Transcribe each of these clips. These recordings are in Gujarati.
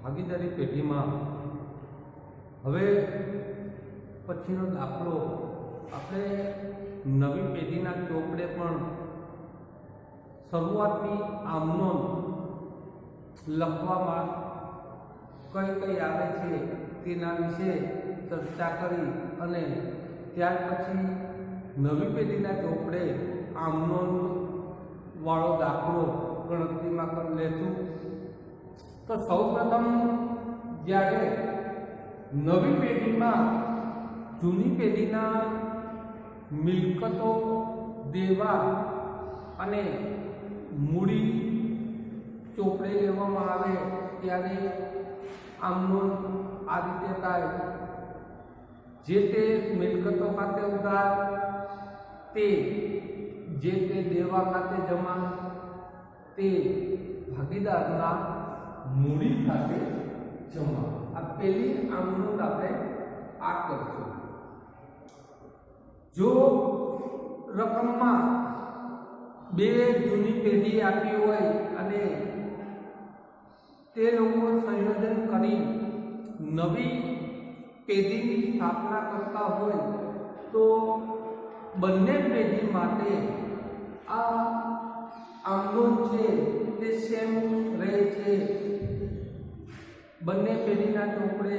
ભાગીદારી પેઢીમાં હવે પછીનો દાખલો આપણે નવી પેઢીના ચોપડે પણ શરૂઆતની આમનોંધ લખવામાં કઈ કઈ આવે છે તેના વિશે ચર્ચા કરી અને ત્યાર પછી નવી પેઢીના ચોપડે આમનોંધ વાળો દાખલો ગણતરીમાં કરી લેશું. તો સૌપ્રથમ જ્યારે નવી પેઢીમાં જૂની પેઢીના મિલકતો, દેવા અને મૂડી ચોપડે લેવામાં આવે ત્યારે આમનોંધ આ રીતે થાય. જે તે મિલકતો ખાતે ઉધાર, તે જે તે દેવા ખાતે જમા, તે ભાગીદારના મૂડી ખાતે જમા. આ પહેલી આમનોંધ આપણે આ કરશું. જો રકમમાં બે જૂની પેઢી આપી હોય અને તે લોકો સંયોજન કરી નવી પેઢીની સ્થાપના કરતા હોય તો બંને પેઢી માટે આ આમનોંધ છે તે સેમ રહે છે. બંને પેઢીના ચોપડે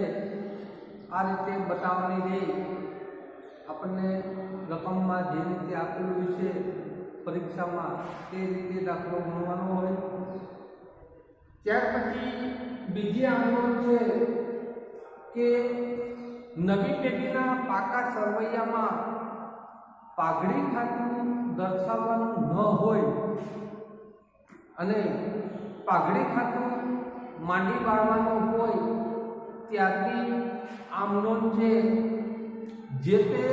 આ રીતે બતાવવાની રહે. આપણને રકમમાં જે રીતે આપેલું છે પરીક્ષામાં તે રીતે દાખલો ગણવાનો હોય. ત્યાર પછી બીજી આમનોંધ છે કે નવી પેઢીના પાકા સરવૈયામાં પાઘડી ખાતું દર્શાવવાનું ન હોય અને પાઘડી ખાતું માંડી વાળવાનું હોય ત્યારથી આમનોંધ છે જે તે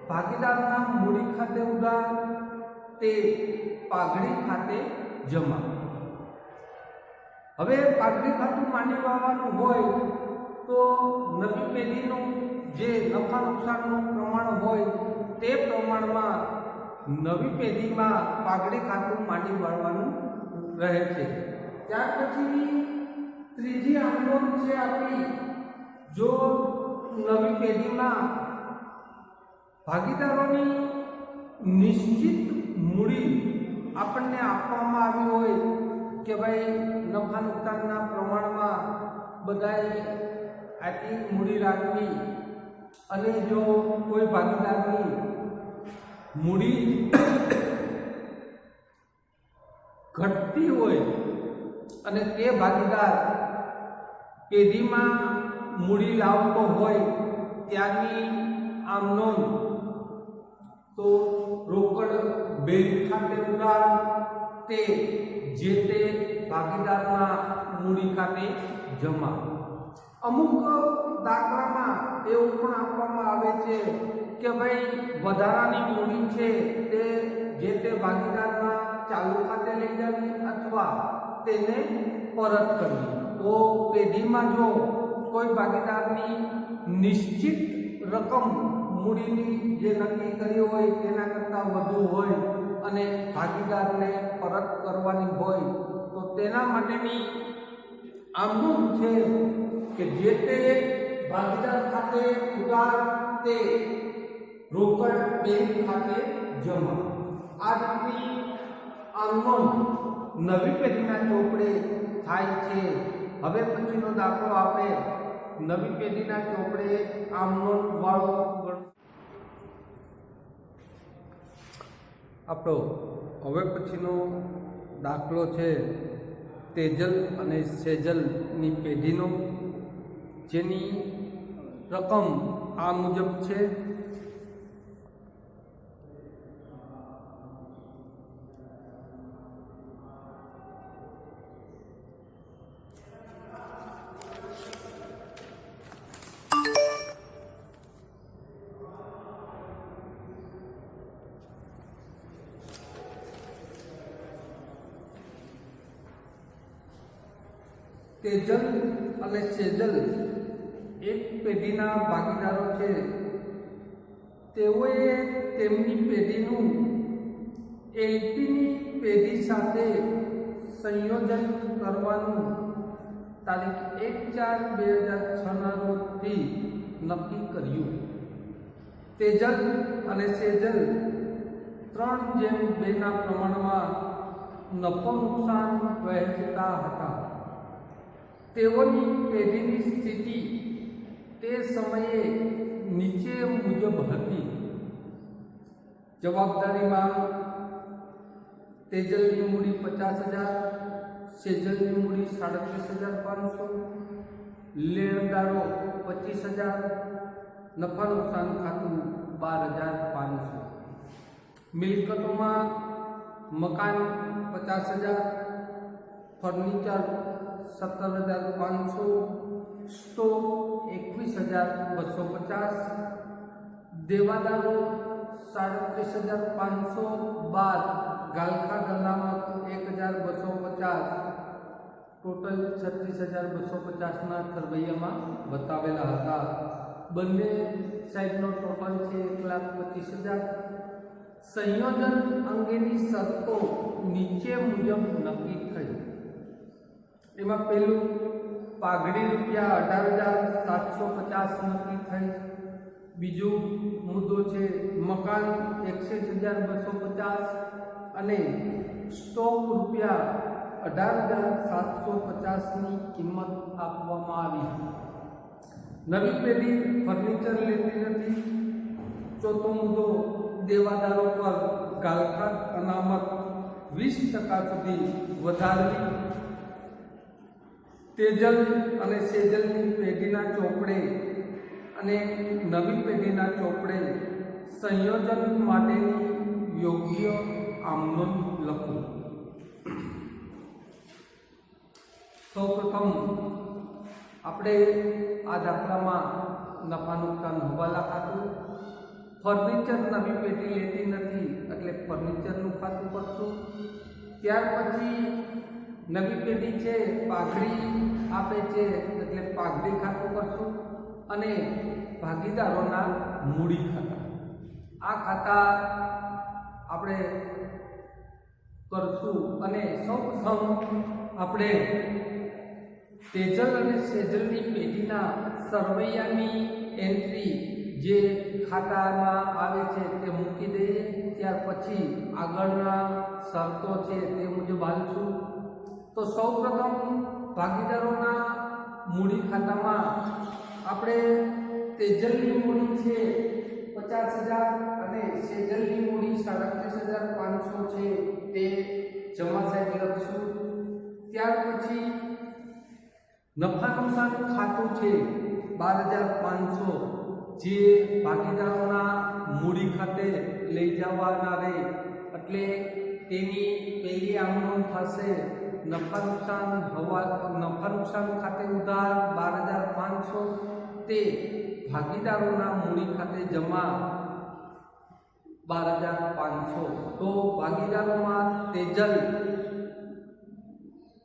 ભાગીદારના મૂડી ખાતે ઉધાર, તે પાઘડી ખાતે જમા. હવે પાઘડી ખાતું માંડી વાળવાનું હોય તો નવી પેઢીનું જે નફા નુકસાનનું પ્રમાણ હોય તે પ્રમાણમાં નવી પેઢીમાં પાઘડી ખાતું માંડી વાળવાનું રહે છે. ત્યાર પછી ત્રીજી આમનોંધ છે આપણી, જો નવી પેઢીમાં ભાગીદારોની નિશ્ચિત મૂડી આપણને આપવામાં આવી હોય કે ભાઈ નફા નુકસાનના પ્રમાણમાં બધાએ આટલી મૂડી રાખવી અને જો કોઈ ભાગીદારની મૂડી ઘટતી હોય અને તે ભાગીદાર પેઢીમાં મૂડી લાવતો હોય ત્યારની આમનોંધ તો રોકડ બેંક ખાતે ઉધાર, તે જે તે ભાગીદારના મૂડી ખાતે જમા. અમુક દાખલામાં એવું પણ આપવામાં આવે છે કે ભાઈ વધારાની મૂડી છે તે જે તે ભાગીદારના ચાલુ ખાતે લઈ જવી અથવા તેને પરત કરવી. તો પેઢીમાં જો કોઈ ભાગીદારની નિશ્ચિત રકમ મૂડીની જે નક્કી કરી હોય તેના કરતાં વધુ હોય અને ભાગીદારને પરત કરવાની હોય તો તેના માટેની આમનોંધ છે કે જે તે ભાગીદાર ખાતે ઉધાર, તે રોકડ બેંક ખાતે જમા. આ રીતની આમનોંધ નવી પેઢીના ચોપડે થાય છે. હવે પછીનો દાખલો આપણે નવી પેઢીના ચોપડે આમનોંધ વાળો આપણો હવે પછીનો દાખલો છે તેજલ અને સેજલની પેઢીનો, જેની રકમ આ મુજબ છે. તેજલ અને સેજલ એક પેઢીના ભાગીદારો છે. તેઓએ તેમની પેઢીનું એલપીની પેઢી સાથે સંયોજન કરવાનું તારીખ 1/4/2006ના રોજથી નક્કી કર્યું. તેજલ અને સેજલ 3:2ના પ્રમાણમાં નફો નુકસાન વહેંચતા હતા. તેઓની પેઢીની સ્થિતિ તે સમયે નીચે મુજબ હતી. જવાબદારીમાં તેજલની મૂડી 50,000, સેજલની મૂડી 37,500, લેણદારો 25,000, નફા નુકસાન ખાતું 12,500. મિલકતોમાં મકાન 50,000, ફર્નિચર 17,500, સ્ટોક 21,250, દેવાદારો 37,500 બાદ ગાલખા ગલામત 1,250, ટોટલ 36,250ના સરવૈયામાં બતાવેલા હતા. બંને સાઈડનો ટોટલ છે 1,25,000. સંયોજન અંગેની શરતો નીચે મુજબ નક્કી થઈ. એમાં પહેલું પાઘડી રૂપિયા 18,750 નક્કી થઈ. બીજું મુદ્દો છે મકાન 61,250 અને સ્ટોક રૂપિયા 18,750ની કિંમત આપવામાં આવી. નવી પેઢી ફર્નિચર લેતી નથી. ચોથો મુદ્દો દેવાદારો પર ગાલખા અનામત 20% સુધી વધારવી. તેજલ અને સેજલની પેઢીના ચોપડે અને નવી પેઢીના ચોપડે સંયોજન માટેની યોગ્ય આમનોંધ લખવું. સૌપ્રથમ આપણે આ દાખલામાં નફા નુકસાન હવાલા ખાતું, ફર્નિચર નવી પેઢી લેતી નથી એટલે ફર્નિચરનું ખાતું કરશું. ત્યાર પછી નવી પેઢી છે પાઘડી આપે છે એટલે પાઘડી ખાતું કરશું અને ભાગીદારોના મૂડી ખાતા, આ ખાતા આપણે કરશું. અને સૌપ્રથમ આપણે તેજલ અને સેજલની પેઢીના સરવૈયાની એન્ટ્રી જે ખાતામાં આવે છે તે મૂકી દઈએ. ત્યાર પછી આગળના શરતો છે તે મુજબ હાલશું. તો સૌપ્રથમ ભાગીદારોના મૂડી ખાતામાં આપણે તેજલની મૂડી છે 50,000 અને સેજલની મૂડી 37,500 છે તે જમા સાઈડ લખશું. ત્યાર પછી નફા નુકસાન ખાતું છે 12,500 જે ભાગીદારોના મૂડી ખાતે લઈ જવાના રહે એટલે તેની પહેલી આમનોંધ થશે. નફા નુકસાન ખાતે ઉધાર 12,500 તે ભાગીદારોના મૂડી ખાતે જમા 12,500. તો ભાગીદારોમાં તેજલ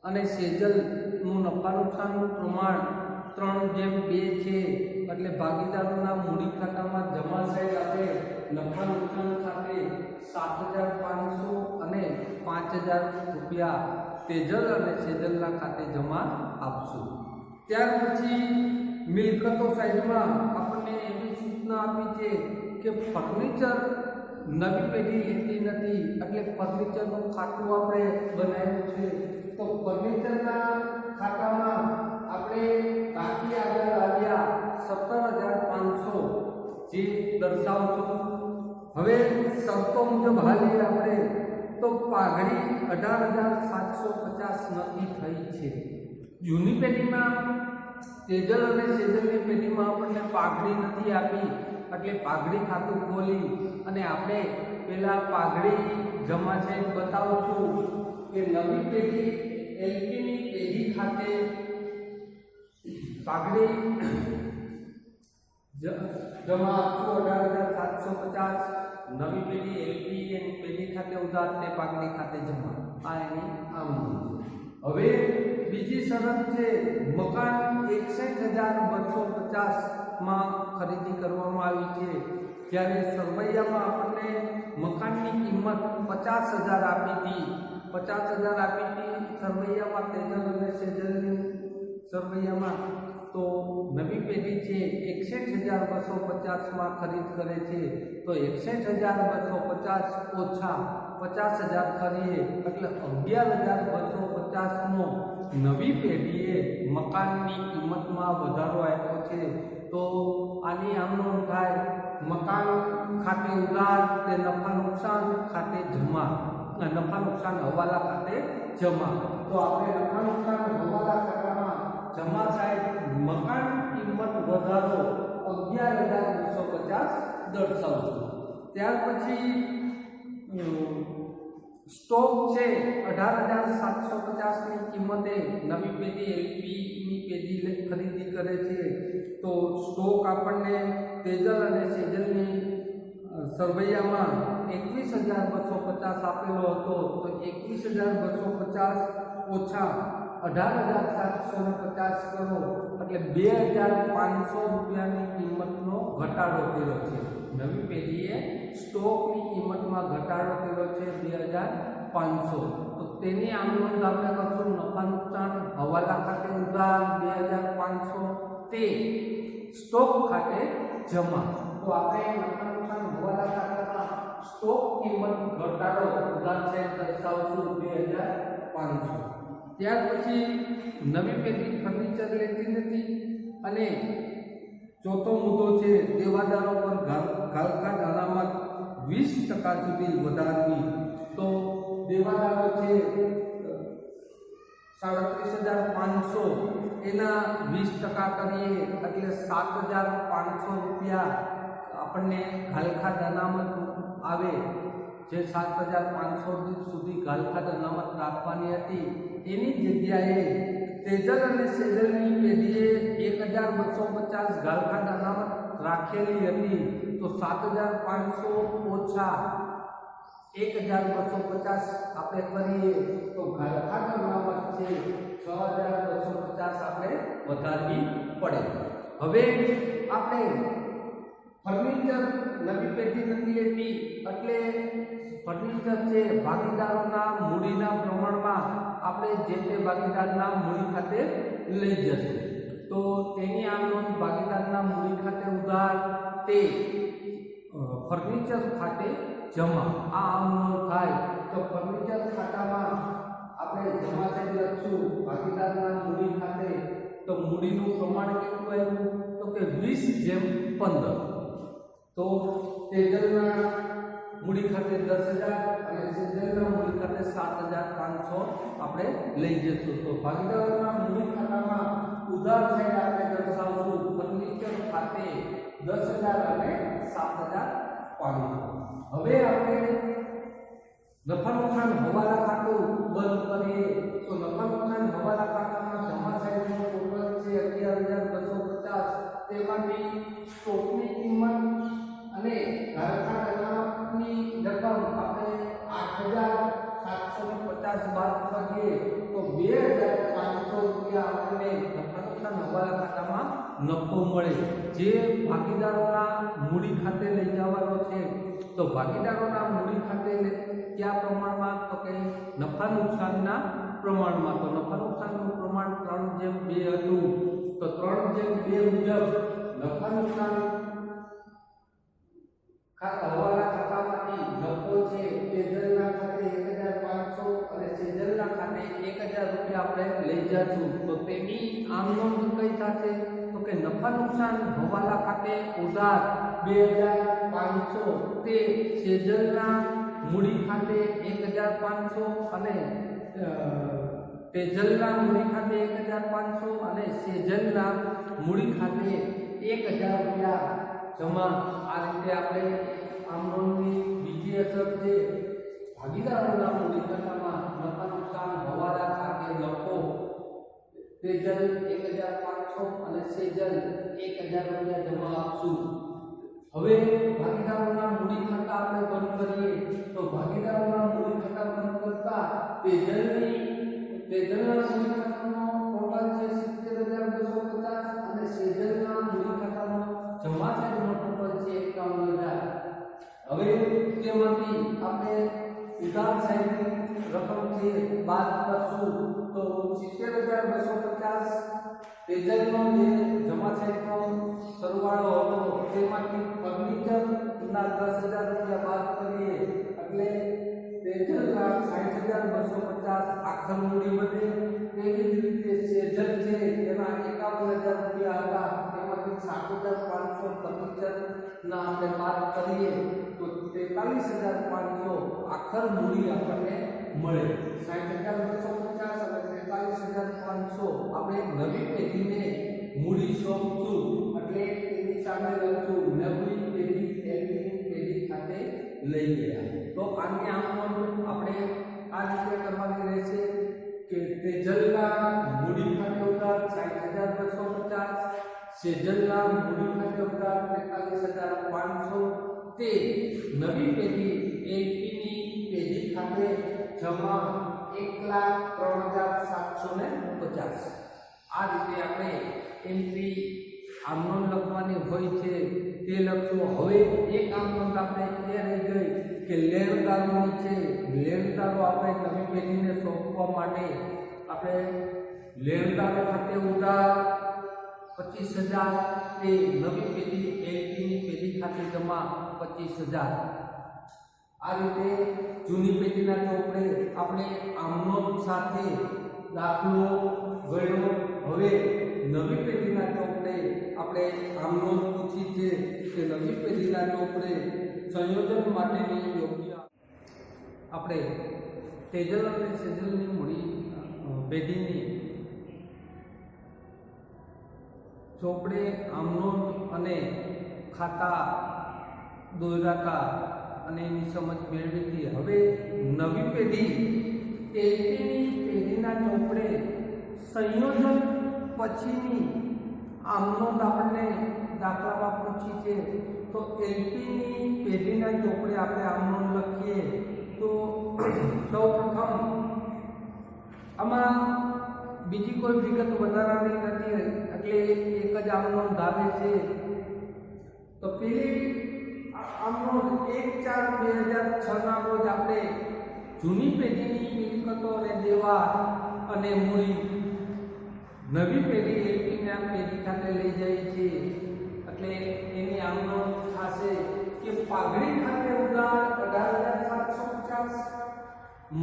અને સેજલનું નફા નુકસાનનું પ્રમાણ 3:2 છે એટલે ભાગીદારોના મૂડી ખાતામાં જમા સાઈડ આપણે નફા નુકસાન ખાતે 7,500 અને 5,000 રૂપિયા તેજલ અને સેજલના ખાતે જમા આપશું. ત્યાર પછી મિલકતો સાઈડમાં આપણને એવી સૂચના આપી છે કે ફર્નિચર નવી પેઢી લેતી નથી એટલે ફર્નિચરનું ખાતું આપણે બનાવ્યું છે. તો ફર્નિચરના ખાતામાં આપણે બાકી આગળ આવ્યા 17,500 જે દર્શાવશું. હવે શરતો મુજબ હાલીએ આપણે તો પાઘડી 18,750 નક્કી થઈ છે. જૂની પેઢીમાં તેજલ અને સેજલની પેઢીમાં આપણને પાઘડી નથી આપી એટલે પાઘડી ખાતું ખોલી અને આપણે પેલા પાઘડી જમા છે બતાવશું કે નવી પેઢી એલપીની પેઢી ખાતે પાઘડી જમા આપશું 18,750. નવી પેઢી એલપી એની પેઢી ખાતે ઉધાર તે પાઘડી ખાતે જમા. આ એની આમનોંધ. હવે બીજી શરત છે મકાન 61,250માં ખરીદી કરવામાં આવી છે જ્યારે સરવૈયામાં આપણને મકાનની કિંમત 50,000 આપી હતી. 50,000 આપી હતી સરવૈયામાં તેજલ અને સેજલની સરવૈયામાં તો નવી પેઢી છે 61,250 ખરીદ કરે છે તો 61,250 ઓછા 50,000 કરીએ એટલે 11,250 નો નવી પેઢીએ મકાનની કિંમતમાં વધારો આવ્યો છે તો આની આમ નોંધ થાય મકાન ખાતે ઉધાર તે નફા નુકસાન ખાતે જમા નફા નુકસાન હવાલા ખાતે જમા તો આપણે નફા નુકસાન હવાલા ખાતામાં જમા સાહેબ મકાન કિંમત વધારો 11,250 દર્શાવશું ત્યાર પછી સ્ટોક છે 18,750 ની કિંમતે નવી પેઢી એલપી ની પેઢી ખરીદી કરે છે તો સ્ટોક આપણને તેજલ અને સેજલની સરવૈયામાં 21,250 આપેલો હતો તો 21,250 ઓછા 18,750 કરો એટલે 2,500 રૂપિયાની કિંમતનો ઘટાડો કર્યો છે નવી પેઢીએ સ્ટોકની કિંમતમાં ઘટાડો કર્યો છે 2,500 તો તેની આમ નોંધ આપણે કરશું નફા નુકસાન હવાલા ખાતે ઉધાર 2,500 તે સ્ટોક ખાતે જમા તો આપણે નફા નુકસાન હવાલા ખાતામાં સ્ટોક કિંમત ઘટાડો ઉધાર છે દર્શાવશું 2,500 ત્યાર પછી નવી પેઢી ફર્નિચર લેતી નથી અને ચોથો મુદ્દો છે દેવાદારો પર ગાલખાટ અનામત 20% સુધી વધારવી તો દેવાદારો છે 37,500 એના 20% કરીએ એટલે 7,500 રૂપિયા આપણને ગાલખાટ અનામત આવે જે 7,500 સુધી ગાલખાટ અનામત રાખવાની હતી એની જગ્યાએ તેજલ અને સેજલની પેઢીએ 1,250 ગાલખાટ અનામત રાખેલી હતી તો 7,500 ઓછા 1,250 આપણે કરીએ તો ગાલખાટ અનામત છે 6,250 આપણે વધારવી પડે હવે આપણે ફર્નિચર નવી પેઢી નથી લેતી એટલે ફર્નિચર છે ભાગીદારોના મૂડીના પ્રમાણમાં આપણે જે તે ભાગીદારના મૂડી ખાતે લઈ જશું તો તેની આમ નોંધ ભાગીદારના મૂડી ખાતે ઉધાર તે ફર્નિચર ખાતે જમા આ આમ નોંધ થાય તો ફર્નિચર ખાતામાં આપણે જમા થઈ લખશું ભાગીદારના મૂડી ખાતે તો મૂડીનું પ્રમાણ કેટલું આવ્યું તો કે 20:15 તો તેજલના મૂડી ખાતે 10,000 અને સેજલના મૂડી ખાતે 7,500 આપણે લઈ જશું તો ભાગીદારોના મૂડી ખાતામાં ઉધાર સાઈડ આપણે દર્શાવશું ફર્નિચર ખાતે 10,000 અને 7,500 હવે આપણે નફા નુકસાન હવાલા ખાતું બંધ કરીએ તો નફા નુકસાન હવાલા ખાતામાં જમા સાઈડનો ટોટલ છે 11,250 તેમાંથી સ્ટોકની કિંમત અને ગાલખાટ અનામતની રકમ આપણે 8,750 બાદ કરીએ તો 2,500 રૂપિયા આપણને નફા નુકસાન હવાલા ખાતામાં નફો મળે જે ભાગીદારોના મૂડી ખાતે લઈ જવાનો છે તો ભાગીદારોના મૂડી ખાતે કયા પ્રમાણમાં તો કે નફા નુકસાનના પ્રમાણમાં તો નફા નુકસાનનું પ્રમાણ 3:2 હતું તો 3:2 મુજબ નફા નુકસાન હવાલા ખાતામાંથી નફો છે તેજલના ખાતે 1,500 અને સેજલના ખાતે 1,000 રૂપિયા આપણે લઈ જશું તો તેની આમ નોંધ કઈ થશે તો કે નફા નુકસાન હવાલા ખાતે ઉધાર 2,500 તે સેજલના મૂડી ખાતે 1,500 અને તેજલના મૂડી ખાતે 1,500 અને સેજલના મૂડી ખાતે 1,000 રૂપિયા જમા આ રીતે આપણે આમ નોંધની બીજી અસર છે ભાગીદારોના મૂડી ખાતામાં નફા નુકસાન હવાલા ખાતે નફો તેજલ 1,500 અને સેજલ 1,000 રૂપિયા જમા આપશું હવે ભાગીદારોના મૂડી ખાતા આપણે બંધ કરીએ તો ભાગીદારોના મૂડી ખાતા બંધ કરતા તેજલના મૂડી ખાતાનો ટોટલ છે 70,250 અને સેજલના મૂડી ખાતાનો જમા સાઈડનો ટોટલ છે 51,000 હવે તેમાંથી આપણે ઉધાર સાઈડની રકમ છે બાદ કરશું તો 70,250 તેજલનો જે જમા સાઈડનો સરવાળો હતો તેમાંથી ફર્નિચરના 10,000 રૂપિયા બાદ કરીએ એટલે તેજલના 60,250 આખર મૂડી વધે. તેવી જ રીતે સેજલ છે એના 51,000 રૂપિયા હતા તેમાંથી 7,500 ફર્નિચરના આપણે બાદ કરીએ તો 43,500 આખર મૂડી આપણને મળે. 60,250 અને 43,500 આપણે નવી પેઢીને મૂડી સોંપશું એટલે એની સામે લખશું નવી પેઢી એલપીની પેઢી ખાતે લઈ ગયા. તો આની આમ આપણે આ રીતે કરવાની રહેશે કે તેજલના મૂડી ખાતે ઉધાર 60,250, સેજલના મૂડી ખાતે ઉધાર 43,500 તે નવી પેઢી એલપીની પેઢી ખાતે જમા 1,03,750. આ રીતે આપણે એન્ટ્રી આમનોન લખવાની હોય છે તે લખશું. હવે એક આમનોન આપણે એ રહી ગઈ કે લેણદારોની છે. લેણદારો આપણે નવી પેઢીને સોંપવા માટે આપણે લેણદારો ખાતે ઉધાર 25,000 તે નવી પેઢી એલપીની પેઢી ખાતે જમા 25,000. આ રીતે જૂની પેઢીના ચોપડે આપણે આમનોન સાથે દાખલો ગયો. હવે નવી પેઢીના ચોપડે આપણે આમનોન પૂછી છે કે નવી પેઢીના ચોપડે સંયોજન માટેની યોગ્ય આપણે તેજલ અને સેજલની મૂડી પેઢીની ચોપડે આમનોન અને ખાતા દોરાતા અને એની સમજ મેળવી હતી. હવે નવી પેઢી એલપીની પેઢીના ચોપડે સંયોજન પછીની આમનોંધ આપણને દાખલામાં પૂછી છે તો એલપીની પેઢીના ચોપડે આપણે આમનોંધ લખીએ તો સૌપ્રથમ આમાં બીજી કોઈ વિગત વધારાની નથી એટલે એક જ આમનોંધ આવે છે. તો પેલી આમનોંધ 1/4/2006 રોજ આપણે જૂની પેઢીની મિલકતો અને દેવા અને મૂડી નવી પેઢી એલપીના પેઢી ખાતે લઈ જાય છે એટલે એની આમનોંધ થશે કે પાઘડી ખાતે ઉધાર 18,750,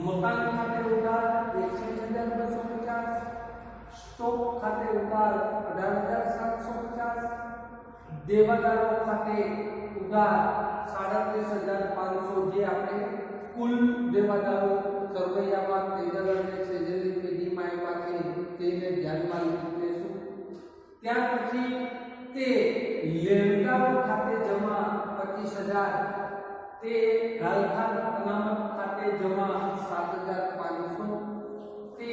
મકાન ખાતે ઉધાર 61,250, સ્ટોક ખાતે ઉધાર 18,750, દેવાદારો ખાતે ઉધાર 37,500 જે આપણે કુલ દેવાદારો સરવૈયામાં તેજલ અને સેજલની પેઢીમાં આવ્યા છે તેને ધ્યાનમાં લેશું. ત્યાર પછી તે લેણદારો ખાતે જમા 25,000, તે ગાલખાન અનામત ખાતે જમા 7,500, તે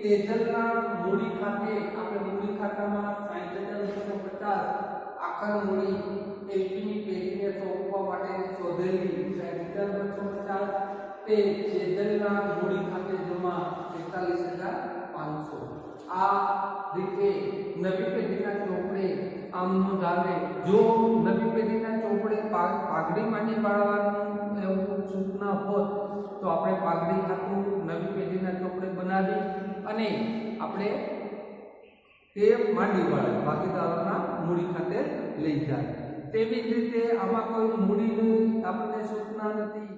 તેજલના મૂડી ખાતે આપણે મૂડી ખાતામાં 60,250 આખર મૂડી એલપીની પેઢીને સોંપવા માટેની શોધેલી 60,250, તે સેજલના મૂડી ખાતે જમા 43,500. આ રીતે નવી પેઢીના ચોપડે આમનોંધ આવે. જો નવી પેઢીના ચોપડે પાઘડી માંડી વાળવાનું એવું સૂચના હોત તો આપણે પાઘડી ખાતું નવી પેઢીના ચોપડે બનાવી અને આપણે તે માંડી વાળે ભાગીદારોના મૂડી ખાતે લઈ જાય. તેવી જ રીતે આમાં કોઈ મૂડીની આપણને સૂચના નથી.